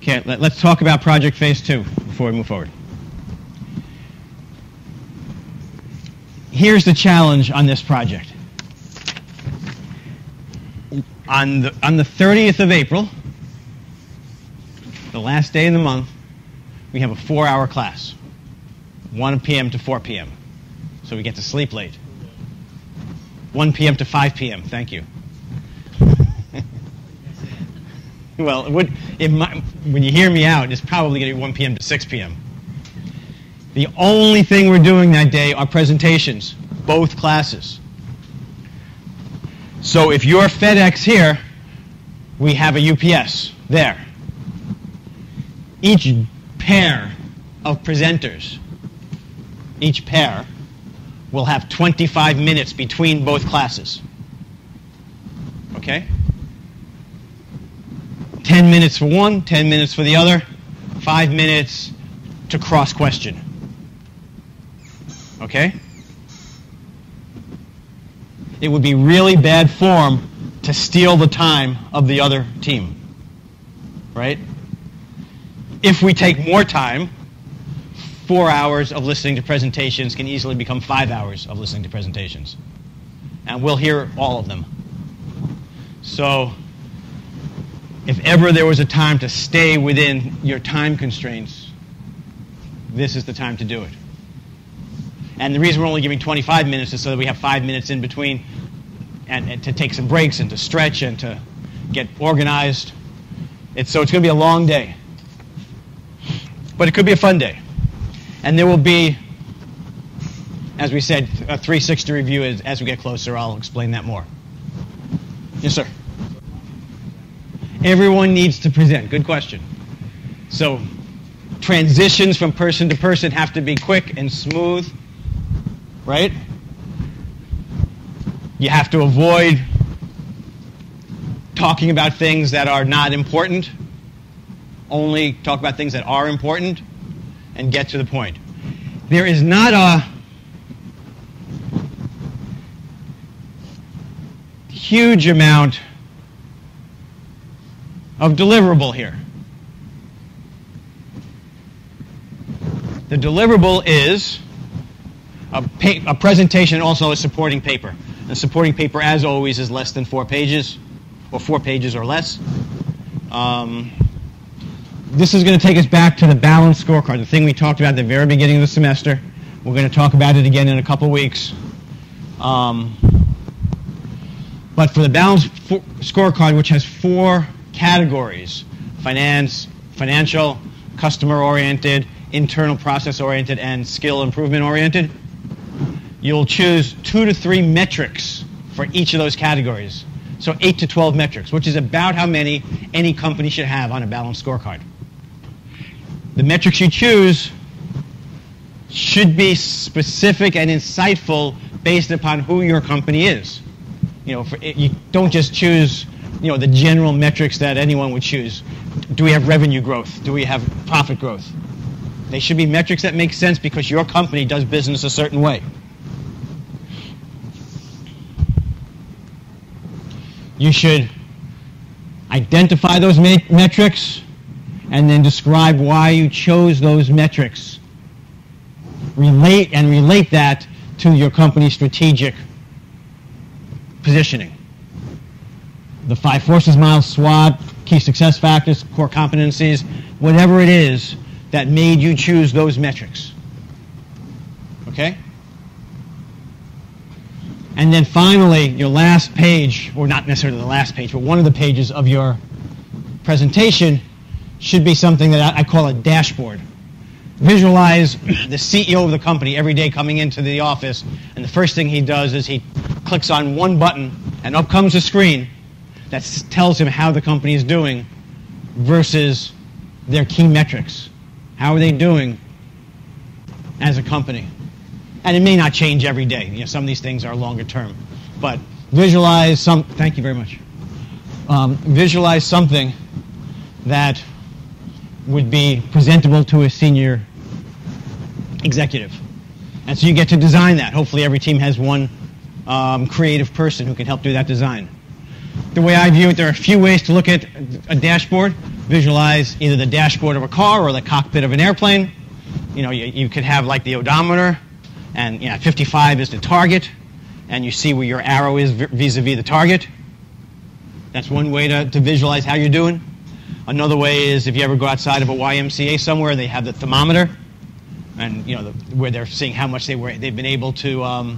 Okay, let's talk about project phase 2 before we move forward. Here's the challenge on this project. On the 30th of April, the last day of the month, we have a 4-hour class, 1 p.m. to 4 p.m. So we get to sleep late. 1 p.m. to 5 p.m. Thank you. Well, when you hear me out, it's probably going to be 1 p.m. to 6 p.m. The only thing we're doing that day are presentations, both classes. So if you're FedEx here, we have a UPS there. Each pair of presenters, each pair, will have 25 minutes between both classes. Okay? 10 minutes for one, 10 minutes for the other, 5 minutes to cross-question. Okay? It would be really bad form to steal the time of the other team. Right? If we take more time, 4 hours of listening to presentations can easily become 5 hours of listening to presentations. And we'll hear all of them. So, if ever there was a time to stay within your time constraints, this is the time to do it. And the reason we're only giving 25 minutes is so that we have 5 minutes in between and to take some breaks and to stretch and to get organized. So it's going to be a long day. But it could be a fun day. And there will be, as we said, a 360 review as we get closer. I'll explain that more. Yes, sir. Everyone needs to present. Good question. So transitions from person to person have to be quick and smooth, right? You have to avoid talking about things that are not important. Only talk about things that are important and get to the point. There is not a huge amount of deliverable here. The deliverable is a presentation, also a supporting paper. The supporting paper, as always, is less than 4 pages, or 4 pages or less. This is going to take us back to the balanced scorecard, the thing we talked about at the very beginning of the semester. We're going to talk about it again in a couple weeks. But for the balanced scorecard, which has 4 categories: finance, financial, customer-oriented, internal process-oriented, and skill improvement-oriented, you'll choose 2 to 3 metrics for each of those categories. So 8 to 12 metrics, which is about how many any company should have on a balanced scorecard. The metrics you choose should be specific and insightful based upon who your company is. You don't just choose, the general metrics that anyone would choose. Do we have revenue growth? Do we have profit growth? They should be metrics that make sense because your company does business a certain way. You should identify those metrics and then describe why you chose those metrics. Relate that to your company's strategic positioning. The 5 forces model, SWOT, key success factors, core competencies, whatever it is that made you choose those metrics. Okay? And then finally, your last page, or not necessarily the last page, but one of the pages of your presentation should be something that I call a dashboard. Visualize the CEO of the company every day coming into the office, and the first thing he does is he clicks on one button, and up comes a screen that tells him how the company is doing versus their key metrics. How are they doing as a company? And it may not change every day. Some of these things are longer term. But visualize thank you very much. Visualize something that would be presentable to a senior executive. And so you get to design that. Hopefully every team has one creative person who can help do that design. The way I view it, there are a few ways to look at a dashboard. visualize either the dashboard of a car or the cockpit of an airplane. You could have like the odometer, and 55 is the target, and you see where your arrow is vis-a-vis the target. That's one way to visualize how you're doing. Another way is if you ever go outside of a YMCA somewhere, they have the thermometer, and where they're seeing how much they've been able to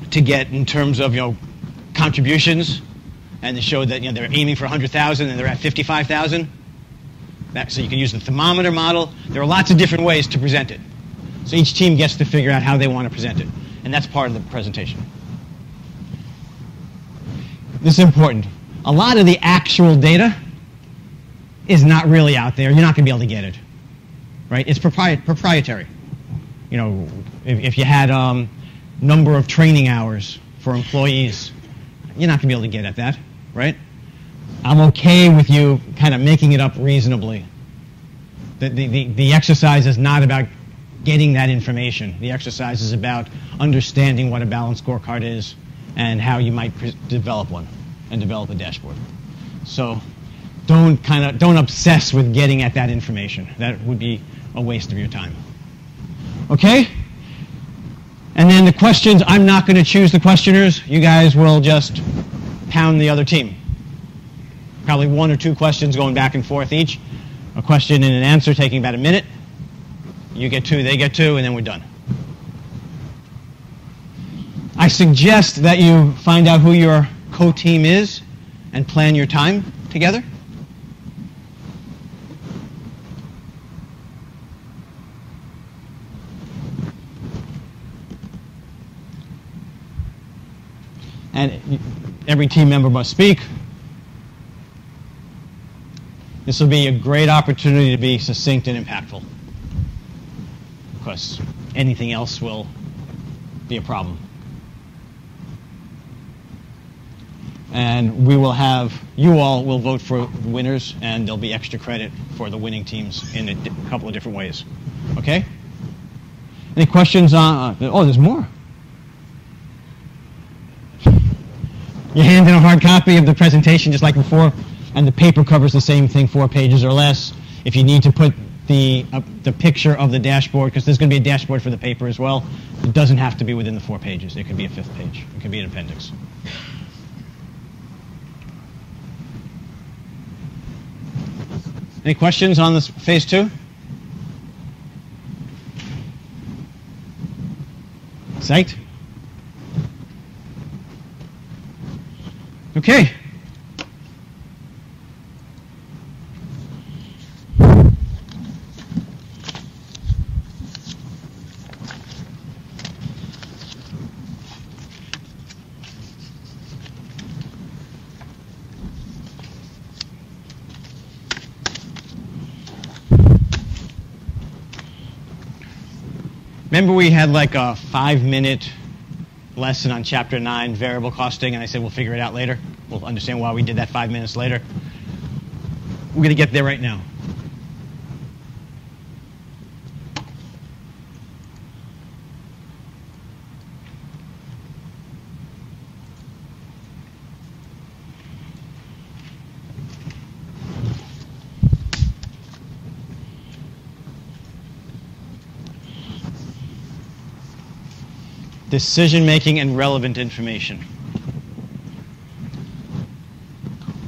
get in terms of contributions, and they show that they're aiming for 100,000 and they're at 55,000. So you can use the thermometer model. There are lots of different ways to present it. So each team gets to figure out how they want to present it, and that's part of the presentation. This is important. A lot of the actual data is not really out there. You're not going to be able to get it, right? It's proprietary. If you had number of training hours for employees, you're not going to be able to get at that, right? I'm okay with you kind of making it up reasonably. The exercise is not about getting that information. The exercise is about understanding what a balanced scorecard is and how you might develop one and develop a dashboard. So don't obsess with getting at that information. That would be a waste of your time. Okay? And then the questions, I'm not going to choose the questioners. You guys will just pound the other team. Probably 1 or 2 questions going back and forth each. A question and an answer taking about a minute. You get 2, they get 2, and then we're done. I suggest that you find out who your co-team is and plan your time together. And every team member must speak. This will be a great opportunity to be succinct and impactful, because anything else will be a problem. And you all will vote for winners, and there'll be extra credit for the winning teams in a couple of different ways. Okay? Any questions on, there's more. You hand in a hard copy of the presentation just like before, and the paper covers the same thing, 4 pages or less. If you need to put the picture of the dashboard, because there's going to be a dashboard for the paper as well, it doesn't have to be within the 4 pages. It could be a 5th page. It could be an appendix. Any questions on this phase 2? Psyched? Okay. Remember we had like a 5-minute lesson on Chapter 9, variable costing, and I said we'll figure it out later. We'll understand why we did that 5 minutes later. We're going to get there right now. Decision-making and relevant information.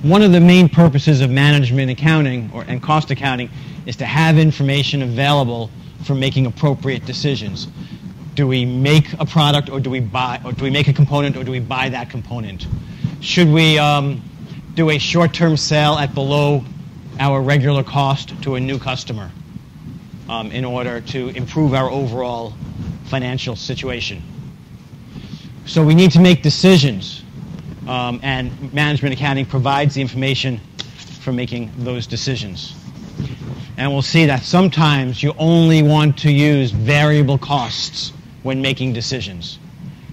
One of the main purposes of management accounting and cost accounting is to have information available for making appropriate decisions. Do we make a product, or do we make a component, or do we buy that component? Should we do a short-term sale at below our regular cost to a new customer in order to improve our overall financial situation? So we need to make decisions, and management accounting provides the information for making those decisions. And we'll see that sometimes you only want to use variable costs when making decisions.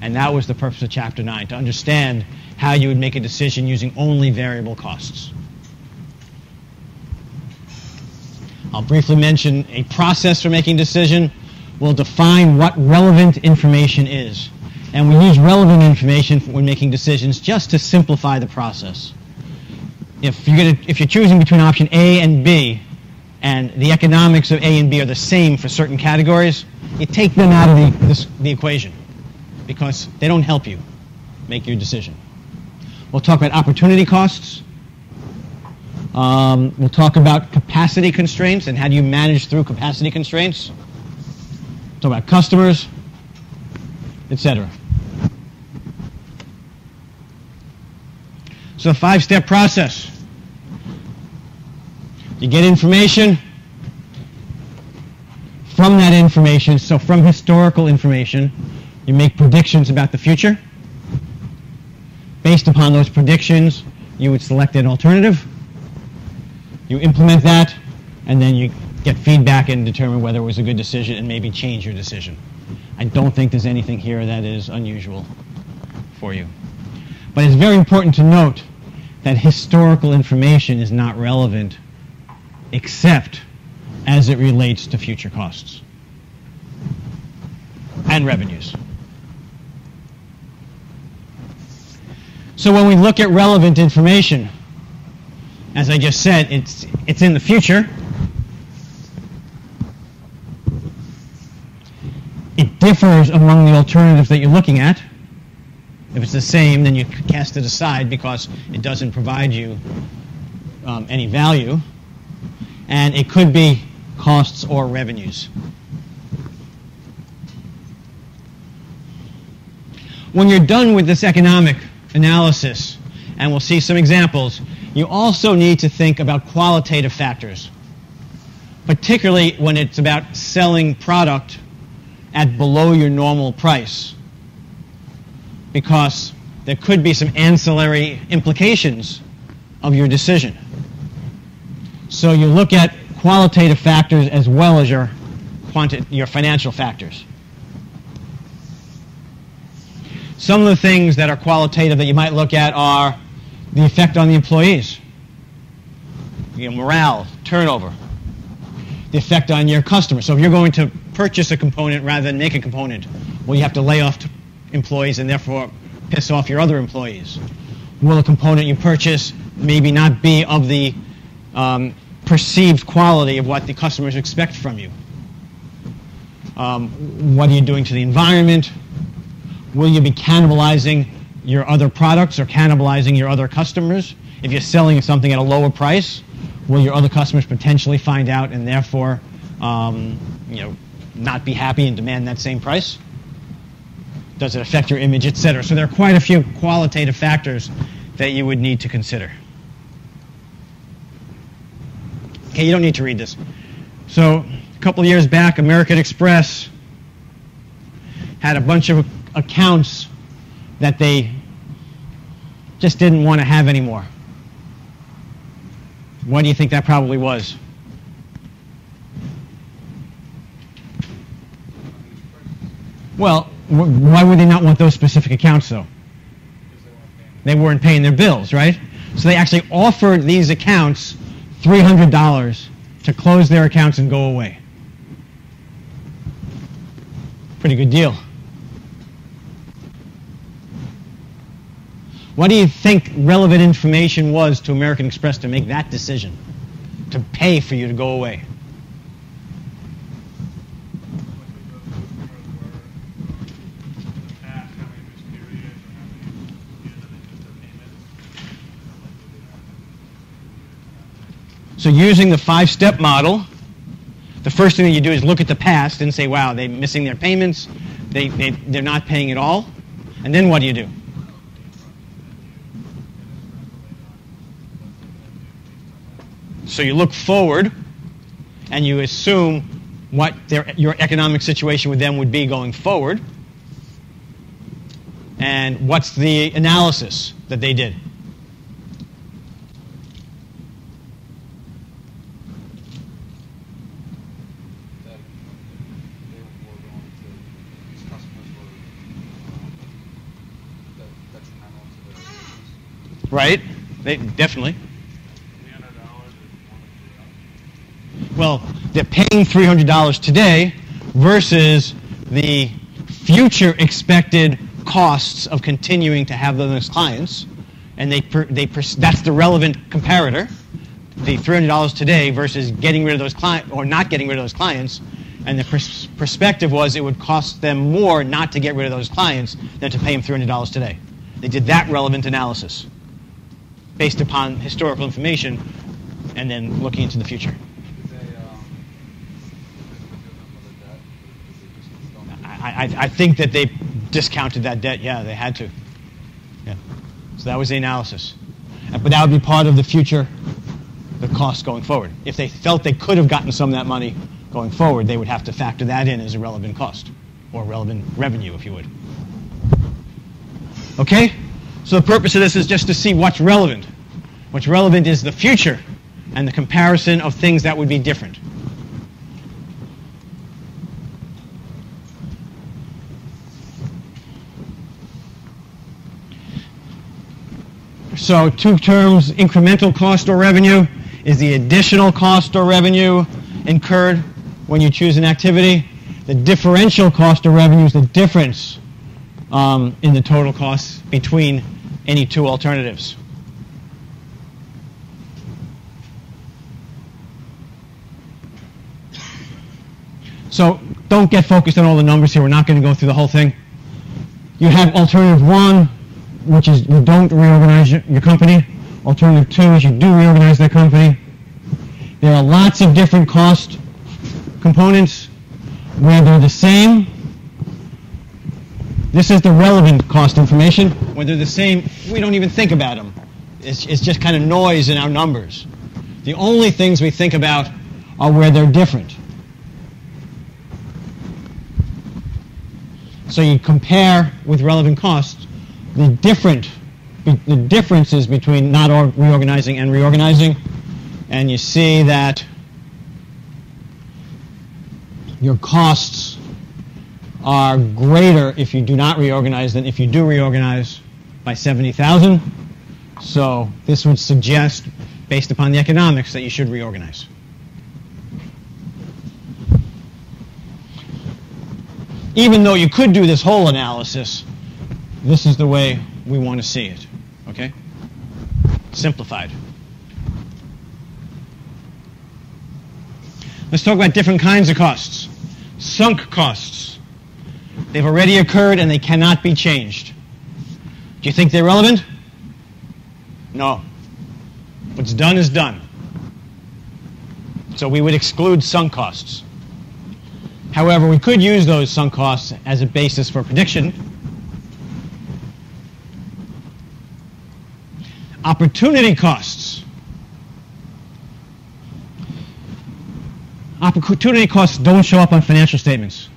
And that was the purpose of Chapter 9, to understand how you would make a decision using only variable costs. I'll briefly mention a process for making a decision. We'll define what relevant information is. And we use relevant information when making decisions just to simplify the process. if you're choosing between option A and B, and the economics of A and B are the same for certain categories, you take them out of the equation because they don't help you make your decision. We'll talk about opportunity costs. We'll talk about capacity constraints and how do you manage through capacity constraints. Talk about customers, etc. So a 5-step process. You get information. From that information, so from historical information, you make predictions about the future. Based upon those predictions, you would select an alternative. You implement that, and then you get feedback and determine whether it was a good decision and maybe change your decision. I don't think there's anything here that is unusual for you. But it's very important to note that historical information is not relevant except as it relates to future costs and revenues. So when we look at relevant information, as I just said, it's in the future. It differs among the alternatives that you're looking at. If it's the same, then you cast it aside because it doesn't provide you any value. And it could be costs or revenues. When you're done with this economic analysis, and we'll see some examples, you also need to think about qualitative factors, particularly when it's about selling product at below your normal price, because there could be some ancillary implications of your decision. So you look at qualitative factors as well as your financial factors. Some of the things that are qualitative that you might look at are the effect on the employees, morale, turnover, the effect on your customers. So if you're going to purchase a component rather than make a component, well, you have to lay off employees and therefore piss off your other employees. Will a component you purchase maybe not be of the perceived quality of what the customers expect from you? What are you doing to the environment? Will you be cannibalizing your other products or cannibalizing your other customers? If you're selling something at a lower price, will your other customers potentially find out and therefore not be happy and demand that same price? Does it affect your image, etc.? So there are quite a few qualitative factors that you would need to consider. Okay, you don't need to read this. So a couple of years back, American Express had a bunch of accounts that they just didn't want to have anymore. What do you think that probably was? Well, why would they not want those specific accounts, though? They weren't paying their bills, right? So they actually offered these accounts $300 to close their accounts and go away. Pretty good deal. What do you think relevant information was to American Express to make that decision, to pay for you to go away? So using the 5-step model, the first thing that you do is look at the past and say, wow, they're missing their payments, they're not paying at all. And then what do you do? So you look forward and you assume what your economic situation with them would be going forward. And what's the analysis that they did? Right? They definitely. Well, they're paying $300 today versus the future expected costs of continuing to have them as clients. and that's the relevant comparator, the $300 today versus getting rid of those clients or not getting rid of those clients. And the perspective was it would cost them more not to get rid of those clients than to pay them $300 today. They did that relevant analysis based upon historical information and then looking into the future. I think that they discounted that debt. Yeah, they had to. Yeah. So that was the analysis. But that would be part of the future, the cost going forward. If they felt they could have gotten some of that money going forward, they would have to factor that in as a relevant cost or relevant revenue, if you would. Okay? So the purpose of this is just to see what's relevant. What's relevant is the future and the comparison of things that would be different. So two terms, incremental cost or revenue is the additional cost or revenue incurred when you choose an activity. The differential cost or revenue is the difference in the total costs between any two alternatives. So don't get focused on all the numbers here. We're not going to go through the whole thing. You have alternative one, which is you don't reorganize your company. Alternative two is you do reorganize that company. There are lots of different cost components where they're the same. This is the relevant cost information. When they're the same, we don't even think about them. It's just kind of noise in our numbers. The only things we think about are where they're different. So you compare with relevant costs the differences between not reorganizing and reorganizing, and you see that your costs are greater if you do not reorganize than if you do reorganize by 70,000. So this would suggest, based upon the economics, that you should reorganize. Even though you could do this whole analysis, this is the way we want to see it, okay? Simplified. Let's talk about different kinds of costs. Sunk costs. They've already occurred and they cannot be changed. Do you think they're relevant? No. What's done is done. So we would exclude sunk costs. However, we could use those sunk costs as a basis for prediction. Opportunity costs. Opportunity costs don't show up on financial statements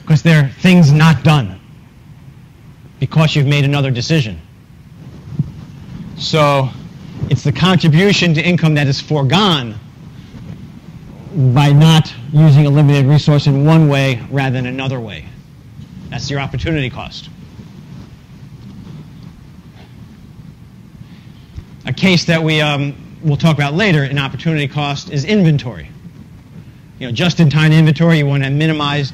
because they're things not done because you've made another decision. So it's the contribution to income that is foregone by not using a limited resource in one way rather than another way. That's your opportunity cost. A case that we'll talk about later in opportunity cost is inventory. You know, just-in-time inventory, you want to minimize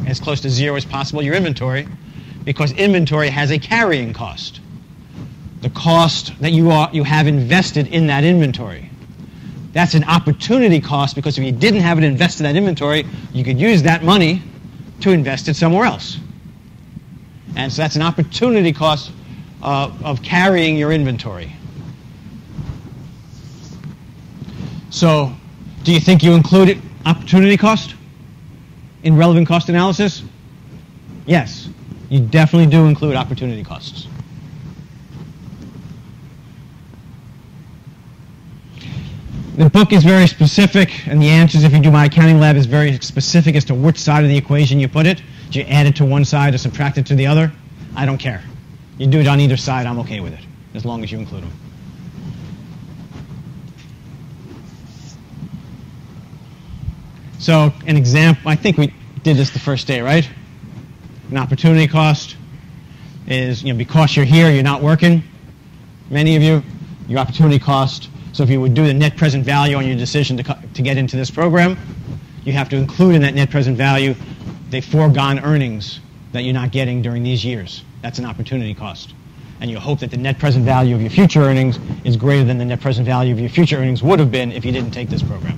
as close to zero as possible your inventory because inventory has a carrying cost. The cost that you have invested in that inventory. That's an opportunity cost because if you didn't have it invested in that inventory, you could use that money to invest it somewhere else. And so that's an opportunity cost of carrying your inventory. So do you think you included opportunity cost in relevant cost analysis? Yes, you definitely do include opportunity costs. The book is very specific, and the answers, if you do my accounting lab, is very specific as to which side of the equation you put it. Do you add it to one side or subtract it to the other? I don't care. You do it on either side, I'm okay with it, as long as you include them. So an example, I think we did this the first day, right? An opportunity cost is, because you're here, you're not working. Many of you, your opportunity cost. So if you would do the net present value on your decision to get into this program, you have to include in that net present value the foregone earnings that you're not getting during these years. That's an opportunity cost. and you hope that the net present value of your future earnings is greater than the net present value of your future earnings would have been if you didn't take this program,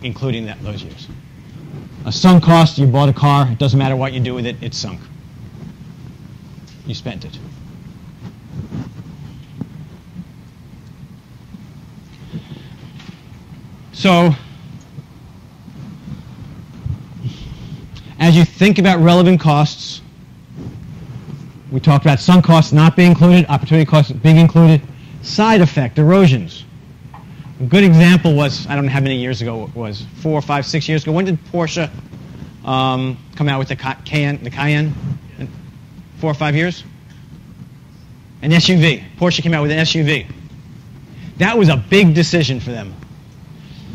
including those years. A sunk cost, you bought a car, it doesn't matter what you do with it, it's sunk. You spent it. So, as you think about relevant costs, we talked about sunk costs not being included, opportunity costs being included, side effect, erosions. A good example was, I don't know how many years ago it was, 4, 5, 6 years ago. When did Porsche come out with the Cayenne? 4 or 5 years? An SUV. Porsche came out with an SUV. That was a big decision for them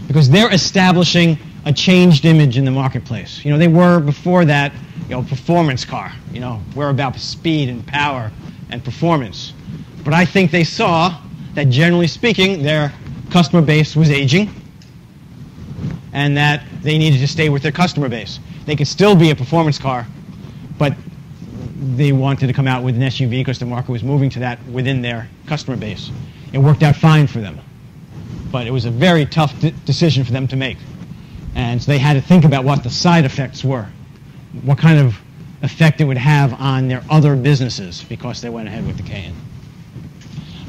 because they're establishing a changed image in the marketplace. You know, they were before that, you know, performance car. You know, we're about speed and power and performance. But I think they saw that generally speaking, their customer base was aging and that they needed to stay with their customer base. They could still be a performance car, but they wanted to come out with an SUV because the market was moving to that within their customer base. It worked out fine for them. But it was a very tough decision for them to make. And so they had to think about what the side effects were, what kind of effect it would have on their other businesses because they went ahead with the Cayenne.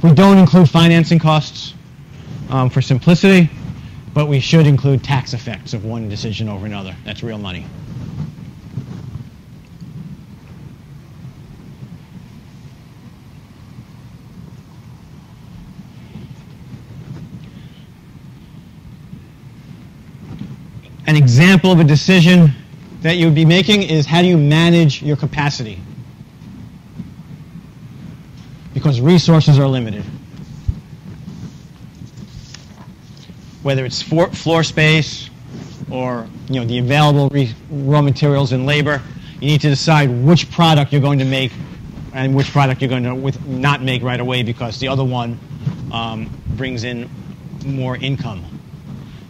We don't include financing costs for simplicity, but we should include tax effects of one decision over another. That's real money. An example of a decision that you would be making is how do you manage your capacity? Because resources are limited. Whether it's floor space or the available raw materials and labor, you need to decide which product you're going to make and which product you're going to not make right away because the other one brings in more income.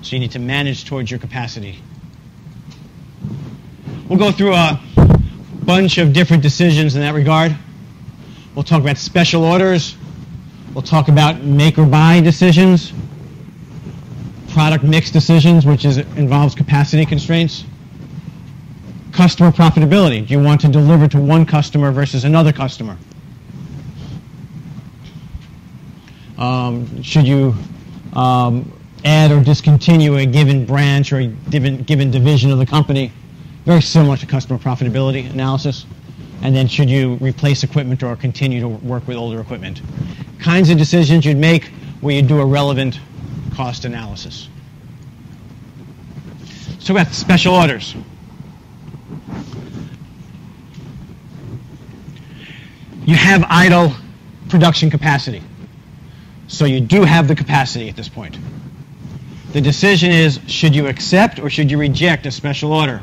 So you need to manage towards your capacity. We'll go through a bunch of different decisions in that regard. We'll talk about special orders. We'll talk about make or buy decisions. Product mix decisions, which involves capacity constraints. Customer profitability. Do you want to deliver to one customer versus another customer? Should you add or discontinue a given branch or a given division of the company? Very similar to customer profitability analysis. And then should you replace equipment or continue to work with older equipment? Kinds of decisions you'd make where you do a relevant cost analysis. Let's talk about special orders. You have idle production capacity. So you do have the capacity at this point. The decision is, should you accept or should you reject a special order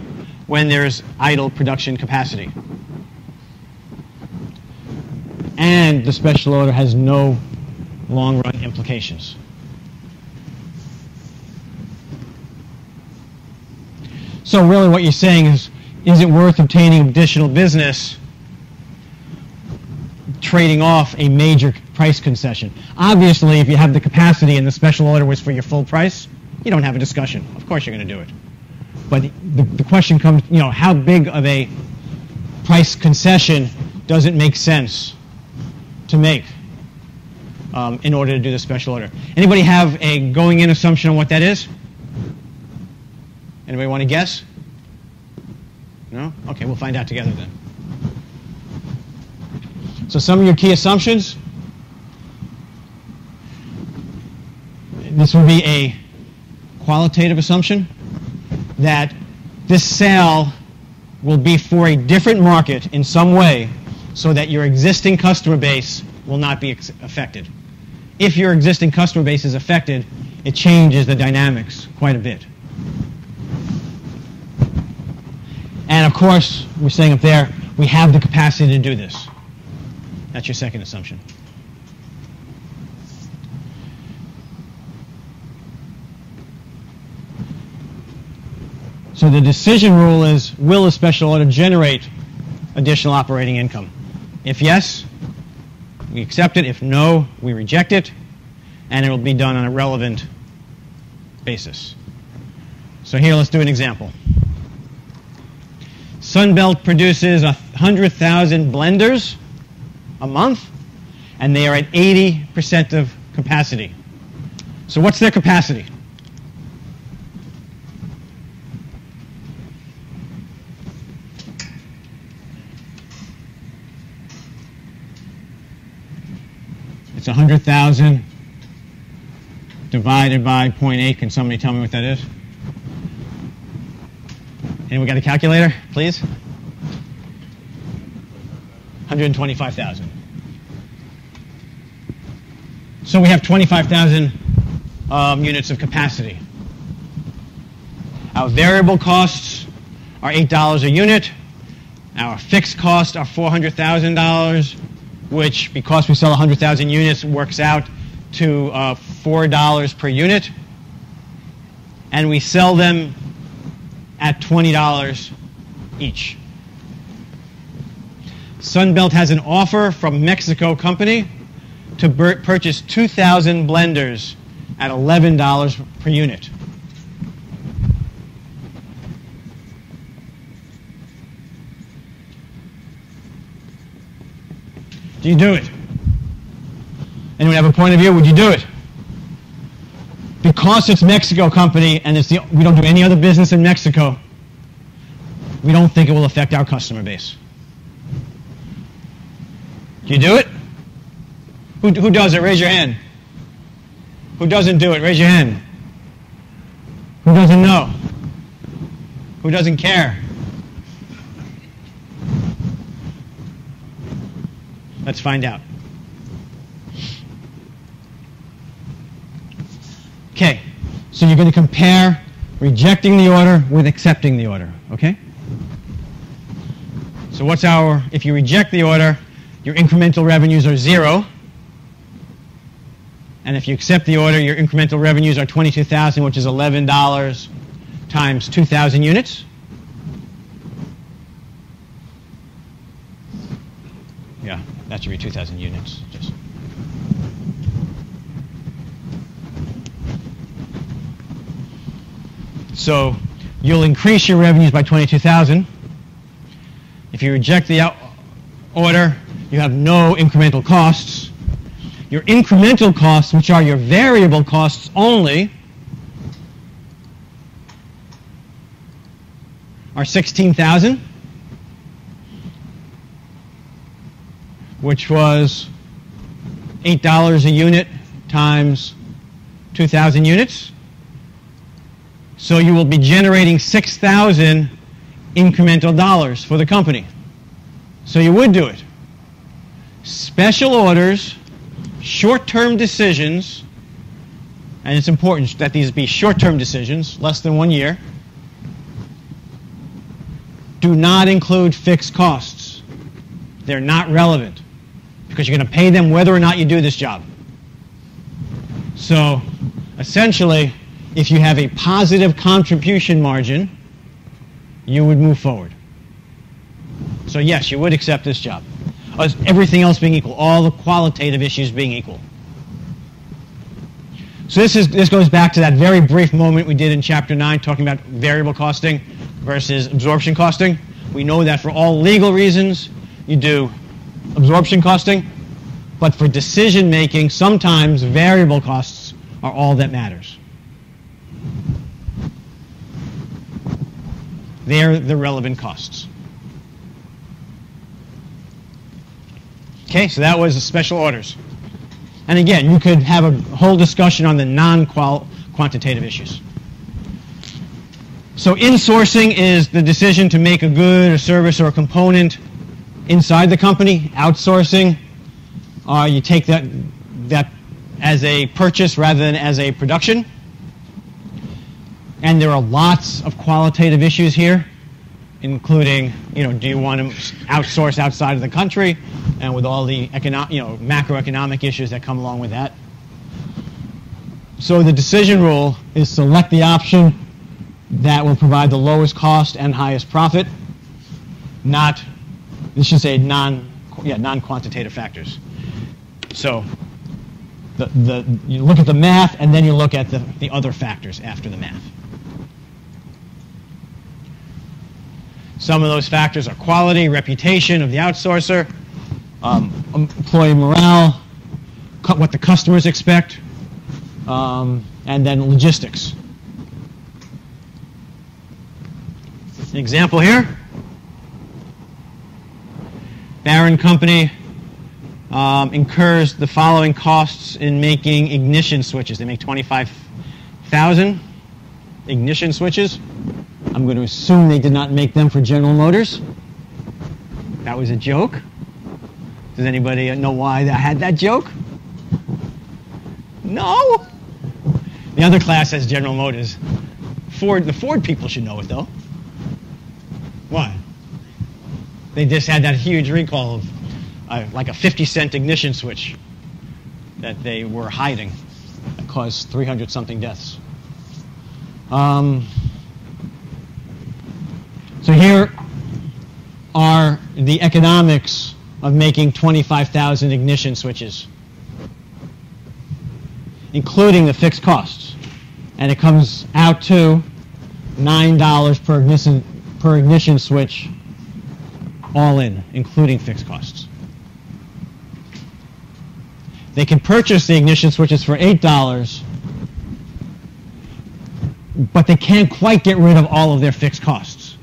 when there's idle production capacity? And the special order has no long-run implications. So really what you're saying is it worth obtaining additional business trading off a major price concession? Obviously, if you have the capacity and the special order was for your full price, you don't have a discussion. Of course you're going to do it. But the question comes, how big of a price concession does it make sense to make in order to do the special order? Anybody have a going-in assumption on what that is? Anybody want to guess? No? Okay, we'll find out together then. So some of your key assumptions. This would be a qualitative assumption that this sale will be for a different market in some way so that your existing customer base will not be affected. If your existing customer base is affected, it changes the dynamics quite a bit. And of course, we're saying up there, we have the capacity to do this. That's your second assumption. So the decision rule is, will a special order generate additional operating income? If yes, we accept it. If no, we reject it. And it will be done on a relevant basis. So here, let's do an example. Sunbelt produces 100,000 blenders a month, and they are at 80% of capacity. So what's their capacity? It's 100,000 divided by 0.8. Can somebody tell me what that is? Anyone got a calculator, please? 125,000. So we have 25,000 units of capacity. Our variable costs are $8 a unit. Our fixed costs are $400,000, which, because we sell 100,000 units, works out to $4 per unit. And we sell them at $20 each. Sunbelt has an offer from Mexico company to purchase 2,000 blenders at $11 per unit. Do you do it? Anyone have a point of view? Would you do it? Because it's Mexico company and we don't do any other business in Mexico, we don't think it will affect our customer base. Do you do it? Who does it? Raise your hand. Who doesn't do it? Raise your hand. Who doesn't know? Who doesn't care? Let's find out. Okay, so you're going to compare rejecting the order with accepting the order, okay? So if you reject the order, your incremental revenues are 0. And if you accept the order, your incremental revenues are $22,000, which is $11 times 2,000 units. Yeah, that should be 2,000 units. So you'll increase your revenues by 22,000. If you reject the order, you have no incremental costs. Your incremental costs, which are your variable costs only, are 16,000, which was $8 a unit times 2,000 units. So you will be generating 6,000 incremental dollars for the company. So you would do it. Special orders, short-term decisions, and it's important that these be short-term decisions, less than 1 year, do not include fixed costs. They're not relevant because you're going to pay them whether or not you do this job. So essentially, if you have a positive contribution margin, you would move forward. So yes, you would accept this job. Everything else being equal, all the qualitative issues being equal. So this goes back to that very brief moment we did in Chapter 9 talking about variable costing versus absorption costing. We know that for all legal reasons, you do absorption costing, but for decision making, sometimes variable costs are all that matters. They're the relevant costs. Okay, so that was the special orders. And again, you could have a whole discussion on the non-quantitative issues. So insourcing is the decision to make a good, a service, or a component inside the company. Outsourcing, you take that as a purchase rather than as a production. And there are lots of qualitative issues here, including, do you want to outsource outside of the country, and with all the macroeconomic issues that come along with that. So the decision rule is select the option that will provide the lowest cost and highest profit, non-quantitative factors. So you look at the math, and then you look at the other factors after the math. Some of those factors are quality, reputation of the outsourcer, employee morale, what the customers expect, and then logistics. An example here. Barron Company incurs the following costs in making ignition switches. They make 25,000 ignition switches. I'm going to assume they did not make them for General Motors. That was a joke. Does anybody know why I had that joke? No? The other class has General Motors. The Ford people should know it, though. Why? They just had that huge recall of like a 50-cent ignition switch that they were hiding that caused 300-something deaths. So here are the economics of making 25,000 ignition switches, including the fixed costs. And it comes out to $9 per ignition switch, all in, including fixed costs. They can purchase the ignition switches for $8, but they can't quite get rid of all of their fixed costs.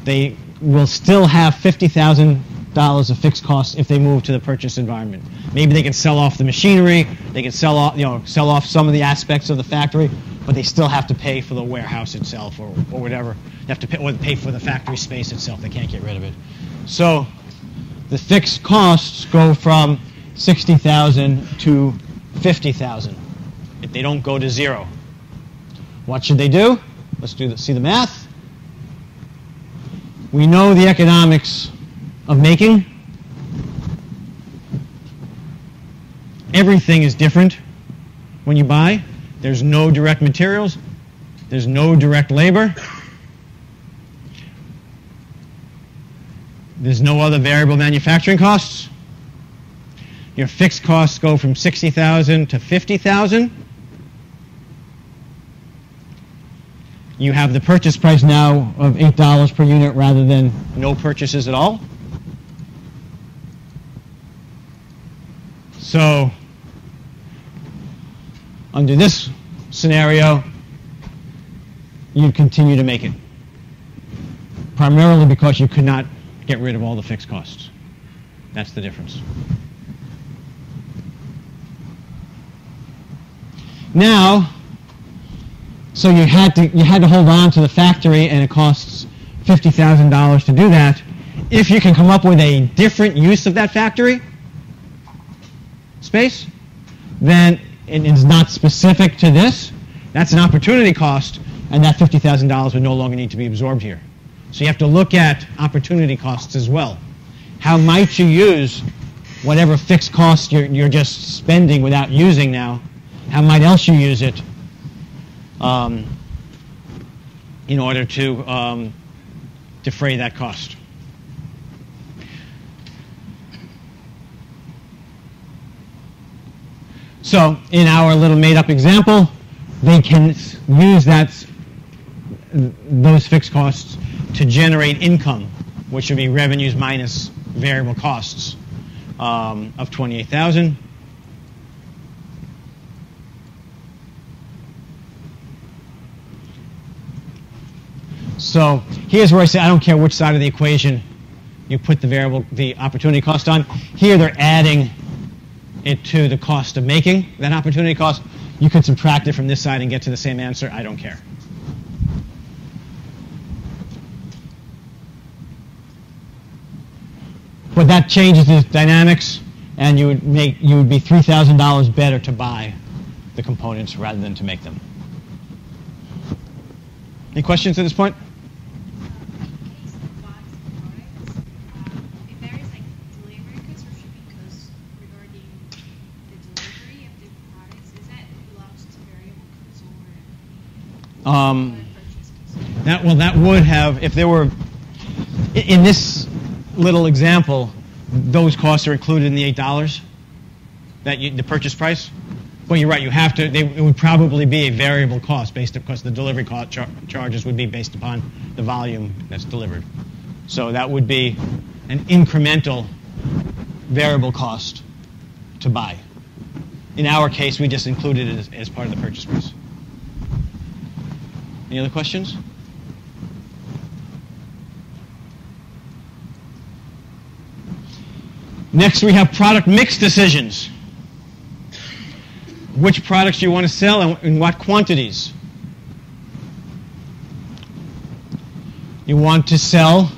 They will still have $50,000 of fixed costs if they move to the purchase environment. Maybe they can sell off the machinery, they can sell off some of the aspects of the factory, but they still have to pay for the warehouse itself or whatever. They have to pay for the factory space itself. They can't get rid of it. So the fixed costs go from $60,000 to $50,000 if they don't go to zero. What should they do? Let's see the math. We know the economics of making. Everything is different when you buy. There's no direct materials. There's no direct labor. There's no other variable manufacturing costs. Your fixed costs go from $60,000 to $50,000. You have the purchase price now of $8 per unit rather than no purchases at all. So under this scenario, you'd continue to make it, primarily because you could not get rid of all the fixed costs. That's the difference. Now, so you had to hold on to the factory, and it costs $50,000 to do that. If you can come up with a different use of that factory space, then it is not specific to this. That's an opportunity cost, and that $50,000 would no longer need to be absorbed here. So you have to look at opportunity costs as well. How might you use whatever fixed cost you're just spending without using now? How might else you use it in order to defray that cost? So in our little made-up example, they can use those fixed costs to generate income, which would be revenues minus variable costs of $28,000. So here's where I say I don't care which side of the equation you put the opportunity cost on. Here they're adding it to the cost of making that opportunity cost. You could subtract it from this side and get to the same answer. I don't care. But that changes the dynamics, and you would be $3,000 better to buy the components rather than to make them. Any questions at this point? That would have, if there were, in this little example, those costs are included in the $8. the purchase price? Well, you're right. You have to. It would probably be a variable cost because the delivery cost charges would be based upon the volume that's delivered. So that would be an incremental variable cost to buy. In our case, we just included it as part of the purchase price. Any other questions? Next, we have product mix decisions. Which products you want to sell and in what quantities. You want to sell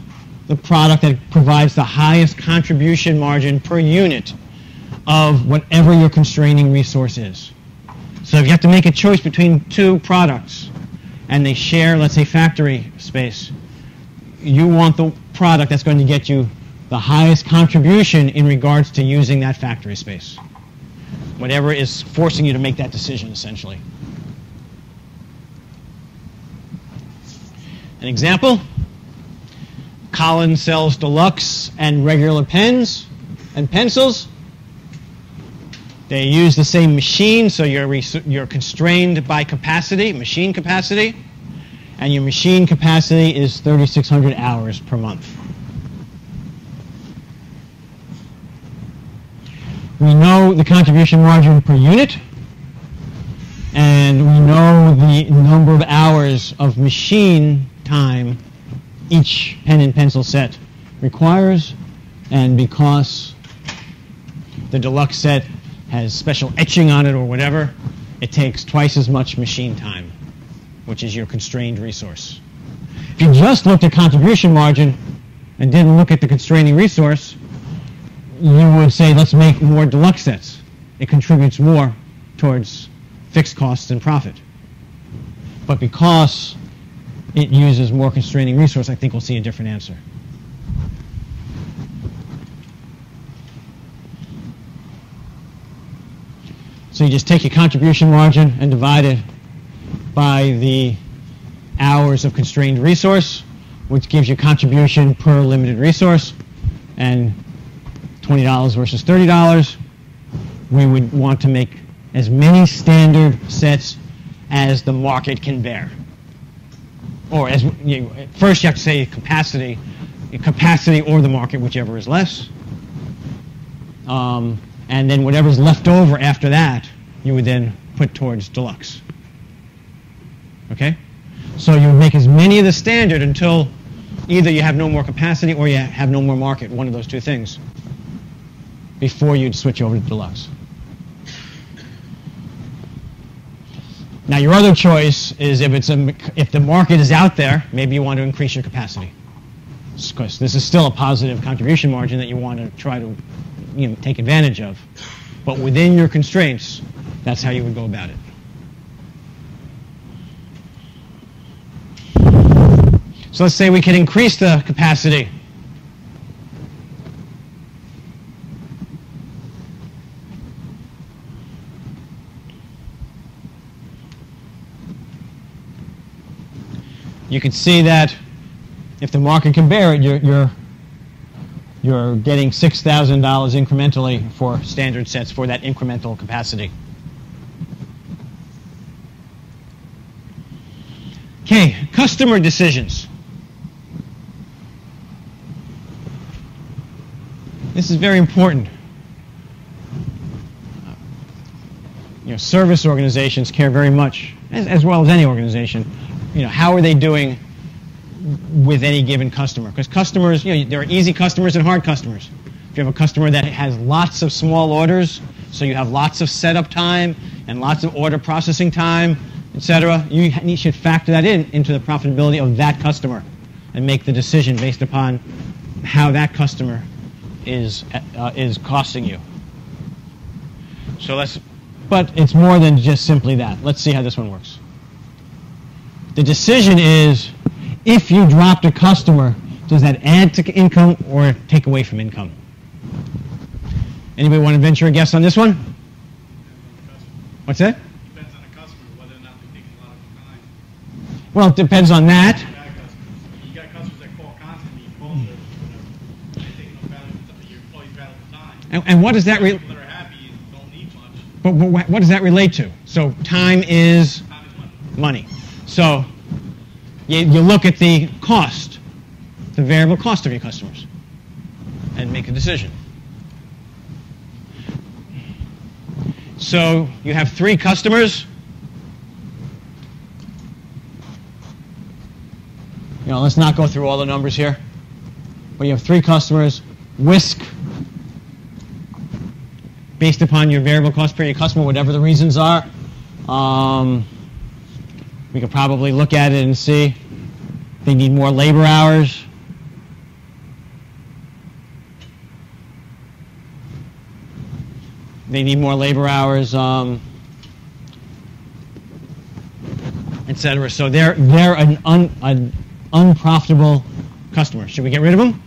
the product that provides the highest contribution margin per unit of whatever your constraining resource is. So if you have to make a choice between two products and they share, let's say, factory space, you want the product that's going to get you the highest contribution in regards to using that factory space. Whatever is forcing you to make that decision, essentially. An example, Collins sells deluxe and regular pens and pencils. They use the same machine, so you're constrained by capacity, machine capacity, and your machine capacity is 3,600 hours per month. We know the contribution margin per unit, and we know the number of hours of machine time each pen and pencil set requires, and because the deluxe set has special etching on it or whatever, it takes twice as much machine time, which is your constrained resource. If you just looked at contribution margin and didn't look at the constraining resource, you would say, let's make more deluxe sets. It contributes more towards fixed costs and profit. But because it uses more constraining resource, I think we'll see a different answer. So you just take your contribution margin and divide it by the hours of constrained resource, which gives you contribution per limited resource. And $20 versus $30, we would want to make as many standard sets as the market can bear. Or first you have to say capacity or the market, whichever is less. And then whatever's left over after that, you would then put towards deluxe. Okay? So you would make as many of the standard until either you have no more capacity or you have no more market, one of those two things, before you'd switch over to deluxe. Now your other choice is if the market is out there, maybe you want to increase your capacity. Because this is still a positive contribution margin that you want to try to take advantage of. But within your constraints, that's how you would go about it. So let's say we can increase the capacity. You can see that if the market can bear it, you're getting $6,000 incrementally for standard sets for that incremental capacity. Okay, customer decisions. This is very important. Service organizations care very much, as well as any organization. How are they doing with any given customer? Because customers, there are easy customers and hard customers. If you have a customer that has lots of small orders, so you have lots of setup time and lots of order processing time, etc., you should factor that into the profitability of that customer and make the decision based upon how that customer is costing you. But it's more than just simply that. Let's see how this one works. The decision is, if you dropped a customer, does that add to income or take away from income? Anybody want to venture a guess on this one? What's that? Depends on the customer, whether or not they're taking a lot of time. Well, it depends on that. You got customers that call constantly, you call them, they're taking no value, your employees value the time. And what does that people that are happy and don't need But what does that relate to? So time is Time is money. money. So you look at the cost, the variable cost of your customers, and make a decision. So you have 3 customers. Let's not go through all the numbers here. But you have 3 customers. Whisk, based upon your variable cost per your customer, whatever the reasons are. We could probably look at it and see they need more labor hours. They need more labor hours, etc. So they're an unprofitable customer. Should we get rid of them?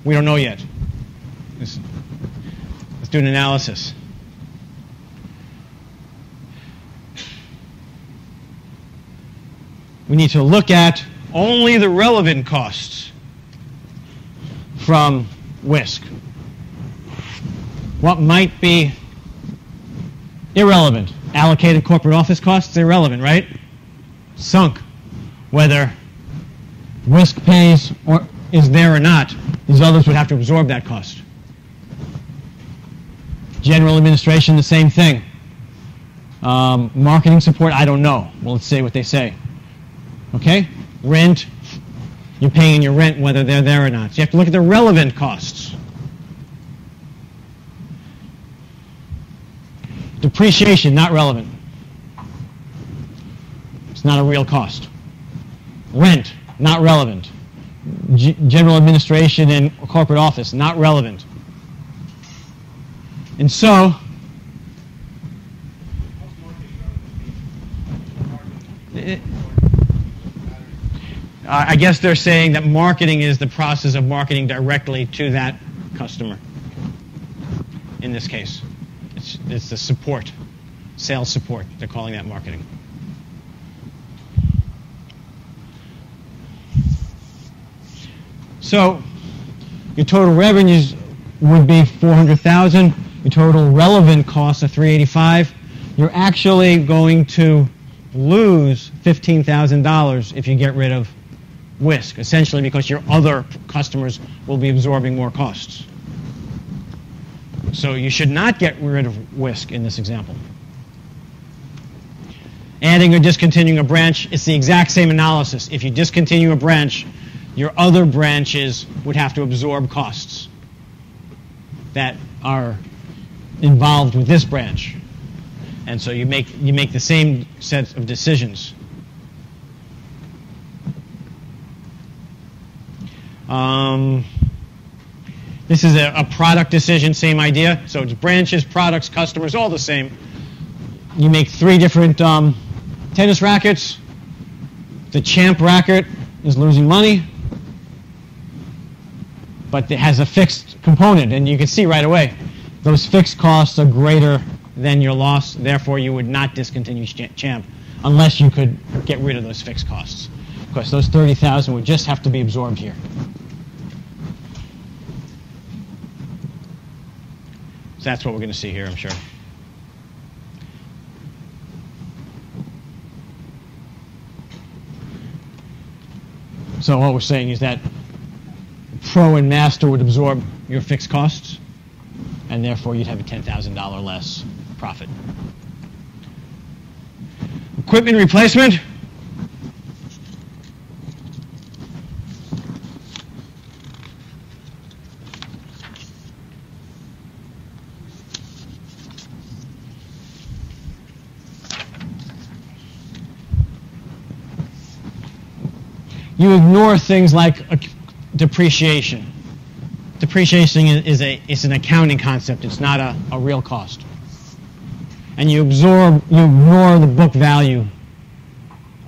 We don't know yet. Let's do an analysis. We need to look at only the relevant costs from Whisk. What might be irrelevant? Allocated corporate office costs, irrelevant, right? Sunk. Whether Whisk pays or is there or not, these others would have to absorb that cost. General administration, the same thing. Marketing support, I don't know. Well, let's see what they say. Okay? Rent, you're paying your rent whether they're there or not. So you have to look at the relevant costs. Depreciation, not relevant. It's not a real cost. Rent, not relevant. General administration and corporate office, not relevant. And so, I guess they're saying that marketing is the process of marketing directly to that customer. In this case, it's the support, sales support. They're calling that marketing. So your total revenues would be $400,000. Your total relevant costs are $385,000. You're actually going to lose $15,000 if you get rid of Whisk, essentially because your other customers will be absorbing more costs. So you should not get rid of Whisk in this example. Adding or discontinuing a branch, it's the exact same analysis. If you discontinue a branch, your other branches would have to absorb costs that are involved with this branch. And so you make the same set of decisions. This is a product decision, same idea. So it's branches, products, customers, all the same. You make 3 different tennis rackets. The champ racket is losing money, but it has a fixed component, and you can see right away those fixed costs are greater than your loss. Therefore, you would not discontinue champ unless you could get rid of those fixed costs. Of course, those $30,000 would just have to be absorbed here. So that's what we're going to see here, I'm sure. So what we're saying is that Pro and Master would absorb your fixed costs, and therefore you'd have a $10,000 less profit. Equipment replacement. You ignore things like depreciation. Depreciation is an accounting concept. It's not a real cost. And you ignore the book value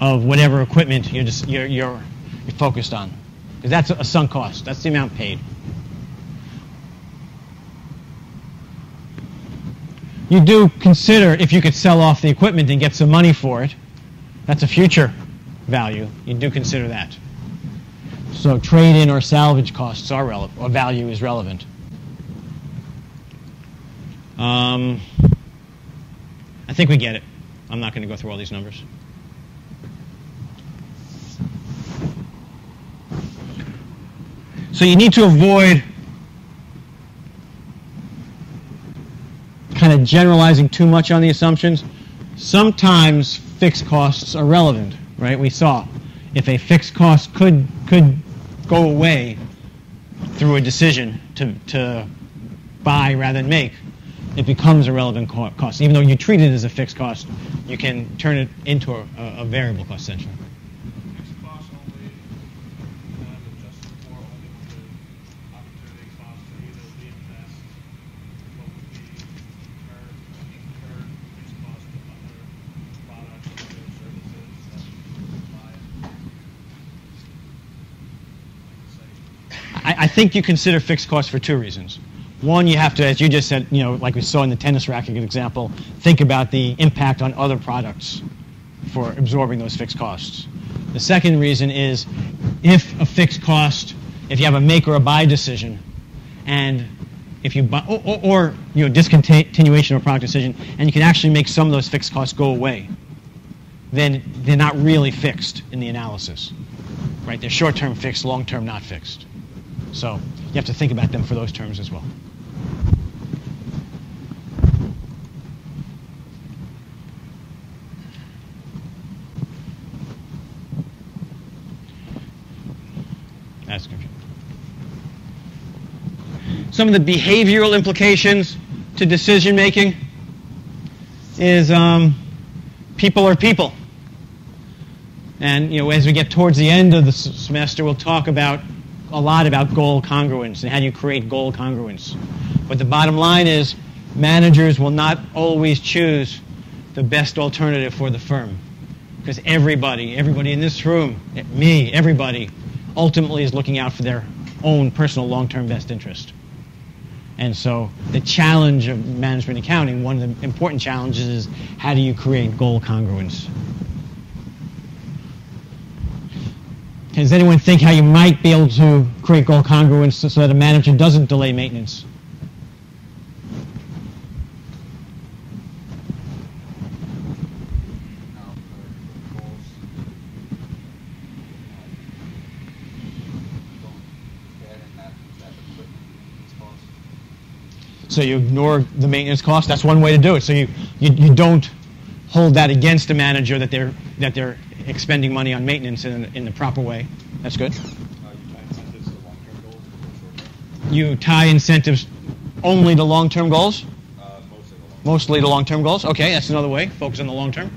of whatever equipment you're focused on, because that's a sunk cost. That's the amount paid. You do consider if you could sell off the equipment and get some money for it. That's a future value. You do consider that. So trade-in or salvage costs are relevant, or value is relevant. I think we get it. I'm not going to go through all these numbers. So you need to avoid kind of generalizing too much on the assumptions. Sometimes fixed costs are relevant, right? We saw if a fixed cost could go away through a decision to buy rather than make, it becomes a relevant cost. Even though you treat it as a fixed cost, you can turn it into a variable cost essentially. Fixed costs only adjusted for only the opportunity cost to either reinvest what would be incurred fixed cost of other products or other services that you buy. I think you consider fixed costs for two reasons. One, you have to, as you just said, like we saw in the tennis racket example, think about the impact on other products for absorbing those fixed costs. The second reason is if a fixed cost, if you have a make or a buy decision, and if you buy, or discontinuation of a product decision, and you can actually make some of those fixed costs go away, then they're not really fixed in the analysis, right? They're short-term fixed, long-term not fixed. So you have to think about them for those terms as well. That's good. Some of the behavioral implications to decision making is people are people. And as we get towards the end of the semester, we'll talk a lot about goal congruence and how do you create goal congruence. But the bottom line is managers will not always choose the best alternative for the firm, because everybody in this room, me, everybody, ultimately is looking out for their own personal long-term best interest. And so the challenge of management accounting, one of the important challenges is how do you create goal congruence? Does anyone think how you might be able to create goal congruence so that a manager doesn't delay maintenance? So you ignore the maintenance cost. That's one way to do it. So you don't hold that against a manager that they're expending money on maintenance in the proper way. That's good. You tie incentives only to long-term goals? Mostly to long-term goals. Okay, that's another way. Focus on the long term.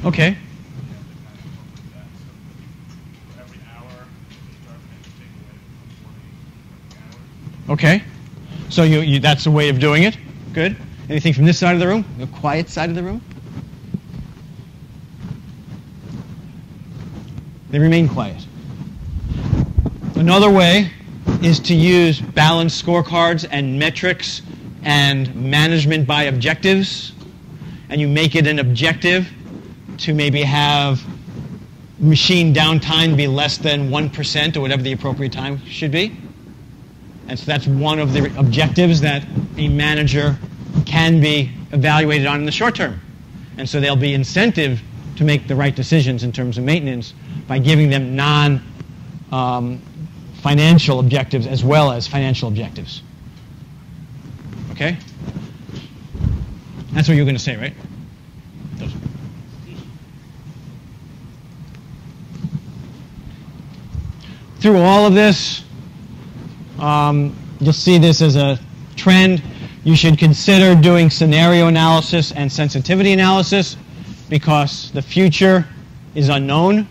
Okay. Okay. So that's a way of doing it. Good. Anything from this side of the room? The quiet side of the room? They remain quiet. Another way is to use balanced scorecards and metrics and management by objectives, and you make it an objective to maybe have machine downtime be less than 1% or whatever the appropriate time should be. And so that's one of the objectives that a manager can be evaluated on in the short term. And so there'll be incentive to make the right decisions in terms of maintenance by giving them non-financial objectives as well as financial objectives. Okay? That's what you were going to say, right? Those. Through all of this, you'll see this as a trend. You should consider doing scenario analysis and sensitivity analysis because the future is unknown.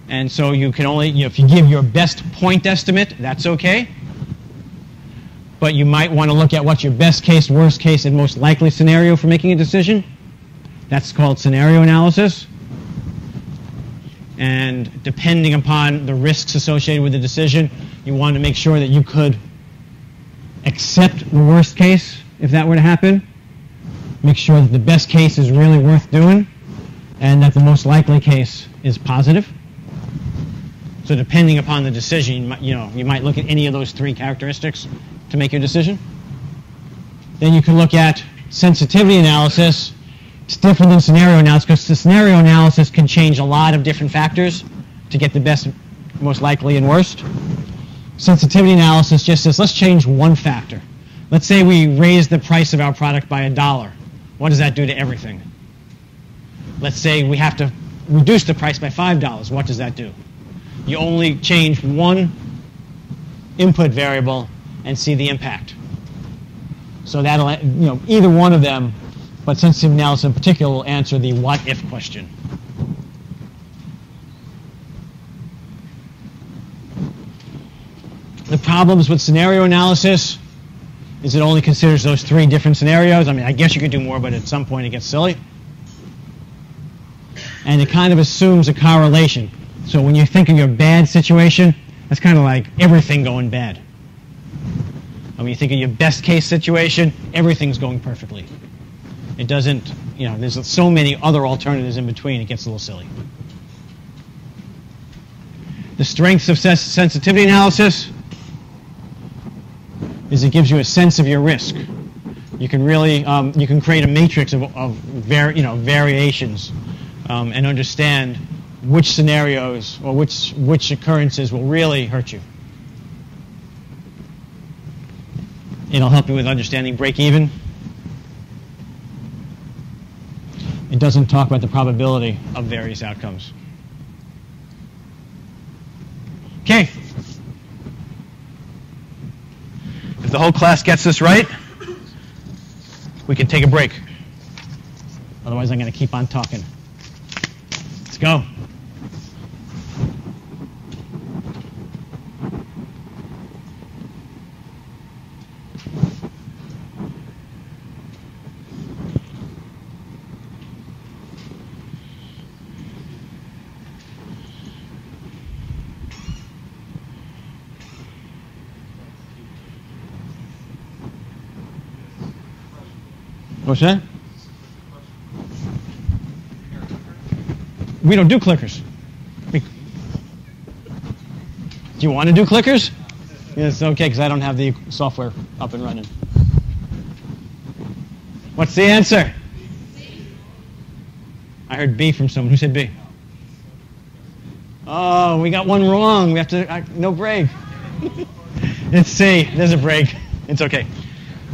And so you can only, if you give your best point estimate, that's okay. But you might want to look at what's your best case, worst case, and most likely scenario for making a decision. That's called scenario analysis. And depending upon the risks associated with the decision, you want to make sure that you could accept the worst case if that were to happen. Make sure that the best case is really worth doing and that the most likely case is positive. So depending upon the decision, you might look at any of those three characteristics to make your decision. Then you can look at sensitivity analysis. It's different than scenario analysis because the scenario analysis can change a lot of different factors to get the best, most likely, and worst. Sensitivity analysis just says, let's change one factor. Let's say we raise the price of our product by $1. What does that do to everything? Let's say we have to reduce the price by $5. What does that do? You only change one input variable and see the impact. So that'll, either one of them, but sensitive analysis in particular will answer the what-if question. The problems with scenario analysis is it only considers those three different scenarios. I mean, I guess you could do more, but at some point it gets silly. And it kind of assumes a correlation. So when you think of your bad situation, that's kind of like everything going bad. And when you think of your best case situation, everything's going perfectly. It doesn't, there's so many other alternatives in between, it gets a little silly. The strengths of sensitivity analysis is it gives you a sense of your risk. You can really, you can create a matrix of variations and understand which scenarios or which occurrences will really hurt you. It'll help you with understanding break-even. It doesn't talk about the probability of various outcomes. Okay. If the whole class gets this right, we can take a break. Otherwise, I'm going to keep on talking. Let's go. What's that? We don't do clickers. Do you want to do clickers? Yes, okay, because I don't have the software up and running. What's the answer? I heard B from someone. Who said B? Oh, we got one wrong. We have to, no break. It's C. There's a break. It's okay.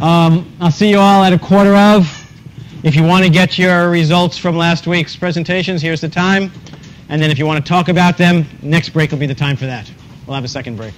I'll see you all at 1:15. If you want to get your results from last week's presentations, here's the time. And then if you want to talk about them, next break will be the time for that. We'll have a second break.